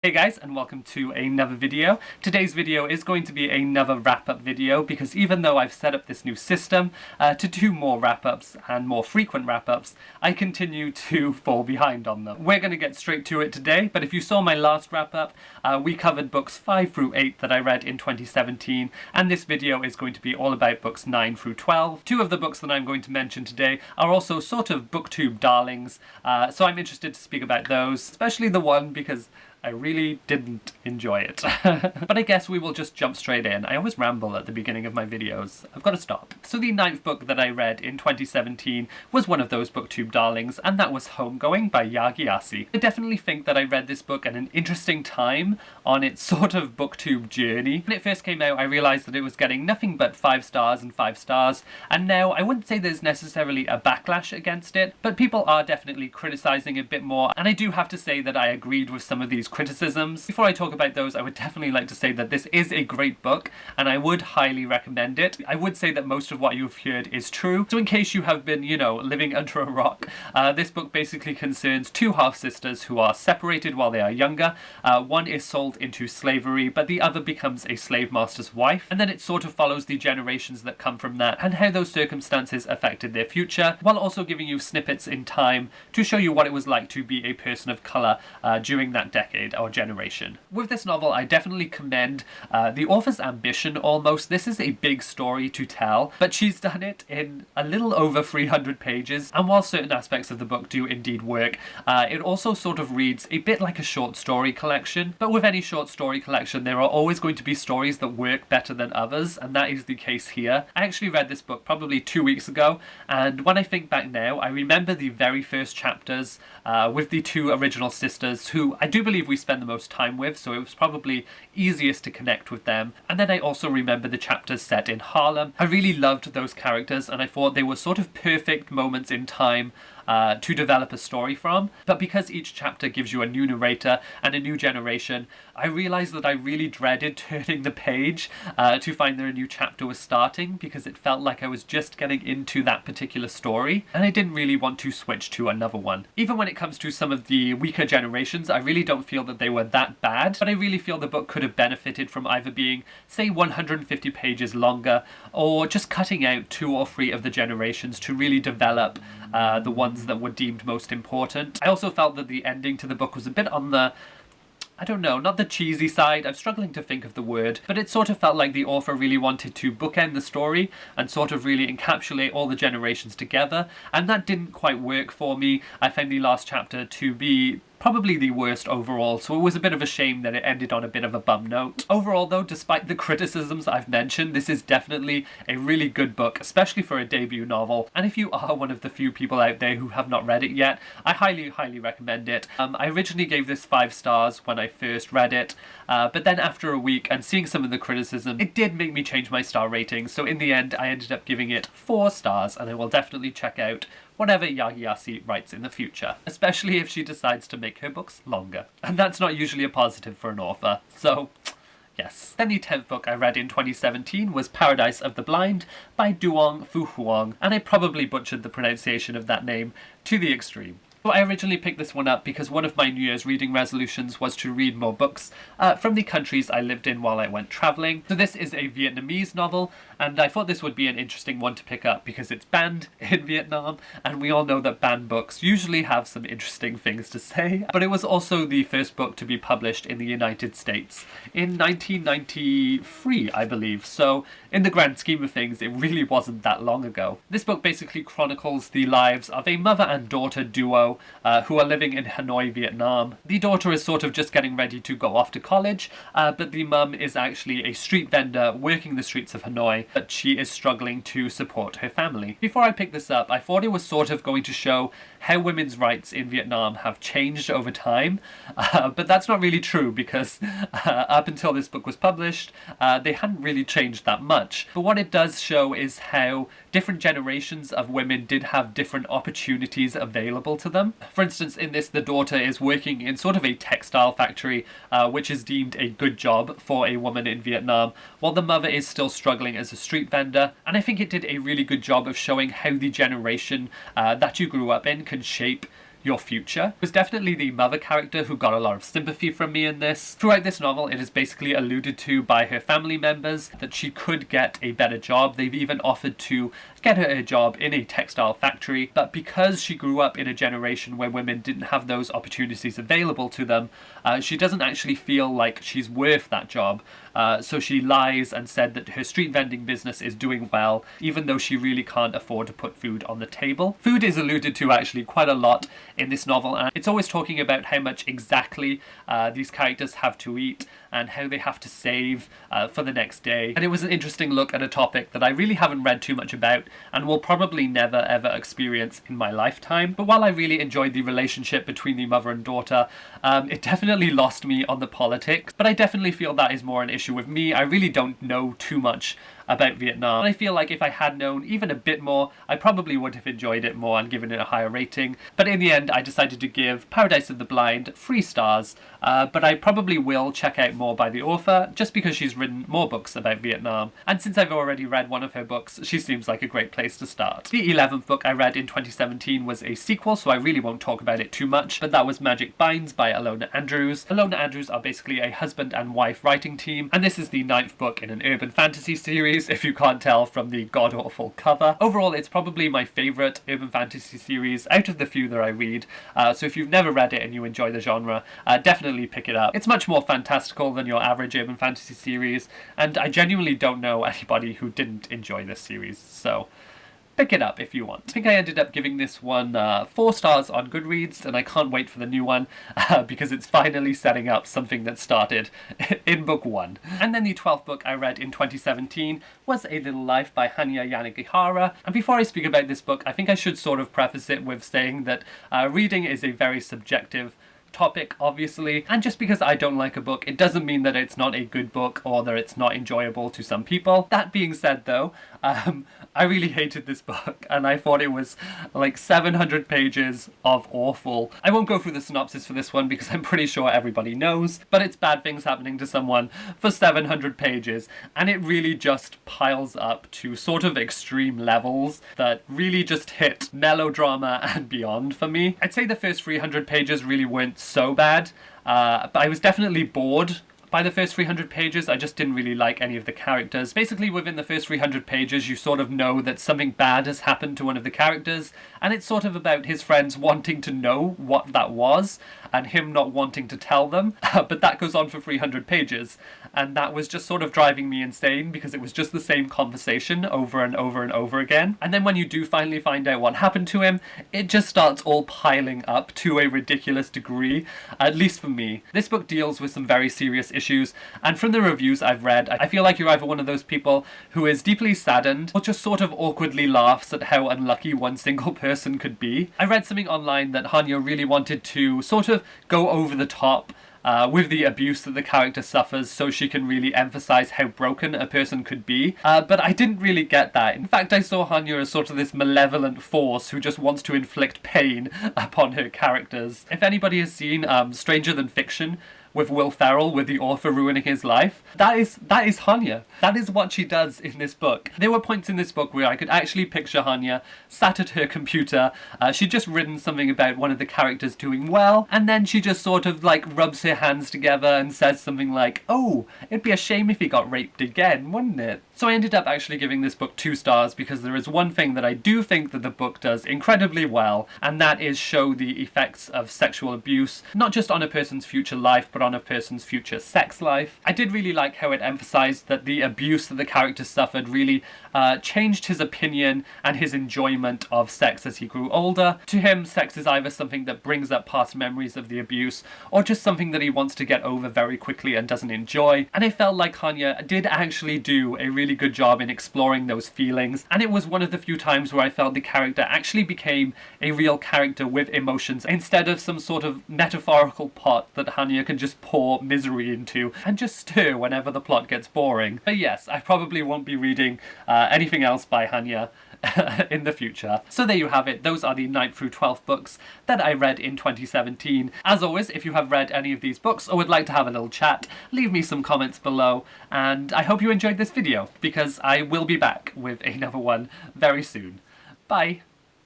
Hey guys, and welcome to another video. Today's video is going to be another wrap-up video because even though I've set up this new system to do more wrap-ups and more frequent wrap-ups, I continue to fall behind on them. We're going to get straight to it today, but if you saw my last wrap-up, we covered books 5 through 8 that I read in 2017, and this video is going to be all about books 9 through 12. Two of the books that I'm going to mention today are also sort of booktube darlings, so I'm interested to speak about those, especially the one because I really didn't enjoy it. But I guess we will just jump straight in. I always ramble at the beginning of my videos. I've got to stop. So the 9th book that I read in 2017 was one of those booktube darlings, and that was Homegoing by Yaa Gyassi. I definitely think that I read this book at an interesting time on its sort of booktube journey. When it first came out, I realised that it was getting nothing but 5 stars and 5 stars, and now I wouldn't say there's necessarily a backlash against it, but people are definitely criticising it a bit more, and I do have to say that I agreed with some of these criticisms. Before I talk about those, I would definitely like to say that this is a great book and I would highly recommend it. I would say that most of what you've heard is true, so in case you have been, living under a rock, this book basically concerns two half-sisters who are separated while they are younger. One is sold into slavery, but the other becomes a slave master's wife, and then it sort of follows the generations that come from that and how those circumstances affected their future, while also giving you snippets in time to show you what it was like to be a person of colour during that decade or generation. With this novel, I definitely commend the author's ambition almost. This is a big story to tell, but she's done it in a little over 300 pages, and while certain aspects of the book do indeed work, it also sort of reads a bit like a short story collection. But with any short story collection, there are always going to be stories that work better than others, and that is the case here. I actually read this book probably 2 weeks ago, and when I think back now, I remember the very first chapters with the two original sisters, who I do believe we spend the most time with, so it was probably easiest to connect with them. And then I also remember the chapters set in Harlem. I really loved those characters, and I thought they were sort of perfect moments in time to develop a story from. But because each chapter gives you a new narrator and a new generation, I realised that I really dreaded turning the page to find that a new chapter was starting, because it felt like I was just getting into that particular story, and I didn't really want to switch to another one. Even when it comes to some of the weaker generations, I really don't feel that they were that bad, but I really feel the book could have benefited from either being, say, 150 pages longer, or just cutting out 2 or 3 of the generations to really develop the ones that were deemed most important. I also felt that the ending to the book was a bit on the, I don't know, not the cheesy side, I'm struggling to think of the word, but it sort of felt like the author really wanted to bookend the story and sort of really encapsulate all the generations together, and that didn't quite work for me. I found the last chapter to be probably the worst overall, so it was a bit of a shame that it ended on a bit of a bum note. Overall though, despite the criticisms I've mentioned, this is definitely a really good book, especially for a debut novel, and if you are one of the few people out there who have not read it yet, I highly recommend it. I originally gave this 5 stars when I first read it, but then after a week and seeing some of the criticism, it did make me change my star rating, so in the end I ended up giving it 4 stars, and I will definitely check out whatever Yaa Gyassi writes in the future, especially if she decides to make her books longer. And that's not usually a positive for an author, so yes. Then the 10th book I read in 2017 was Paradise of the Blind by Duong Huong, and I probably butchered the pronunciation of that name to the extreme. So I originally picked this one up because one of my New Year's reading resolutions was to read more books from the countries I lived in while I went travelling. So this is a Vietnamese novel, and I thought this would be an interesting one to pick up because it's banned in Vietnam, and we all know that banned books usually have some interesting things to say. But it was also the first book to be published in the United States in 1993, I believe, so in the grand scheme of things, it really wasn't that long ago. This book basically chronicles the lives of a mother and daughter duo who are living in Hanoi, Vietnam. The daughter is sort of just getting ready to go off to college, but the mum is actually a street vendor working the streets of Hanoi, but she is struggling to support her family. Before I picked this up, I thought it was sort of going to show how women's rights in Vietnam have changed over time, but that's not really true because up until this book was published, they hadn't really changed that much. But what it does show is how different generations of women did have different opportunities available to them. For instance, in this, the daughter is working in sort of a textile factory, which is deemed a good job for a woman in Vietnam, while the mother is still struggling as a street vendor. And I think it did a really good job of showing how the generation that you grew up in can shape your future. It was definitely the mother character who got a lot of sympathy from me in this. Throughout this novel, it is basically alluded to by her family members that she could get a better job. They've even offered to get her a job in a textile factory, but because she grew up in a generation where women didn't have those opportunities available to them, she doesn't actually feel like she's worth that job. So she lies and said that her street vending business is doing well, even though she really can't afford to put food on the table. Food is alluded to actually quite a lot in this novel, and it's always talking about how much exactly these characters have to eat and how they have to save for the next day. And it was an interesting look at a topic that I really haven't read too much about and will probably never ever experience in my lifetime. But while I really enjoyed the relationship between the mother and daughter, it definitely lost me on the politics. But I definitely feel that is more an issue with me. I really don't know too much about Vietnam. And I feel like if I had known even a bit more, I probably would have enjoyed it more and given it a higher rating. But in the end, I decided to give Paradise of the Blind 3 stars. But I probably will check out more by the author, just because she's written more books about Vietnam. And since I've already read one of her books, she seems like a great place to start. The 11th book I read in 2017 was a sequel, so I really won't talk about it too much, but that was Magic Binds by Illona Andrews. Illona Andrews are basically a husband and wife writing team, and this is the 9th book in an urban fantasy series, if you can't tell from the god-awful cover. Overall, it's probably my favourite urban fantasy series out of the few that I read, so if you've never read it and you enjoy the genre, definitely pick it up. It's much more fantastical than your average urban fantasy series, and I genuinely don't know anybody who didn't enjoy this series, so pick it up if you want. I think I ended up giving this one 4 stars on Goodreads, and I can't wait for the new one because it's finally setting up something that started in book 1. And then the 12th book I read in 2017 was A Little Life by Hanya Yanagihara. And before I speak about this book, I think I should sort of preface it with saying that reading is a very subjective topic, obviously, and just because I don't like a book, it doesn't mean that it's not a good book or that it's not enjoyable to some people. That being said though, I really hated this book and I thought it was like 700 pages of awful. I won't go through the synopsis for this one because I'm pretty sure everybody knows, but it's bad things happening to someone for 700 pages, and it really just piles up to sort of extreme levels that really just hit melodrama and beyond for me. I'd say the first 300 pages really weren't so bad, but I was definitely bored by the first 300 pages. I just didn't really like any of the characters. Basically, within the first 300 pages, you sort of know that something bad has happened to one of the characters, and it's sort of about his friends wanting to know what that was, and him not wanting to tell them, but that goes on for 300 pages, and that was just sort of driving me insane because it was just the same conversation over and over and over again. And then when you do finally find out what happened to him, it just starts all piling up to a ridiculous degree, at least for me. This book deals with some very serious issues, and from the reviews I've read, I feel like you're either one of those people who is deeply saddened or just sort of awkwardly laughs at how unlucky one single person could be. I read something online that Hanya really wanted to sort of go over the top with the abuse that the character suffers, so she can really emphasize how broken a person could be. But I didn't really get that. In fact, I saw Hanya as sort of this malevolent force who just wants to inflict pain upon her characters. If anybody has seen Stranger Than Fiction, with Will Ferrell, with the author ruining his life, that is Hanya. That is what she does in this book. There were points in this book where I could actually picture Hanya sat at her computer. She'd just written something about one of the characters doing well, and then she just sort of like rubs her hands together and says something like, "Oh, it'd be a shame if he got raped again, wouldn't it?" So I ended up actually giving this book 2 stars because there is one thing that I do think that the book does incredibly well, and that is show the effects of sexual abuse, not just on a person's future life, but on a person's future sex life. I did really like how it emphasized that the abuse that the character suffered really changed his opinion and his enjoyment of sex as he grew older. To him, sex is either something that brings up past memories of the abuse, or just something that he wants to get over very quickly and doesn't enjoy. And I felt like Hanya did actually do a really good job in exploring those feelings, and it was one of the few times where I felt the character actually became a real character with emotions, instead of some sort of metaphorical pot that Hanya can just pour misery into and just stir whenever the plot gets boring. But yes, I probably won't be reading anything else by Hanya in the future. So there you have it. Those are the 9th through 12th books that I read in 2017. As always, if you have read any of these books or would like to have a little chat, leave me some comments below, and I hope you enjoyed this video because I will be back with another one very soon. Bye!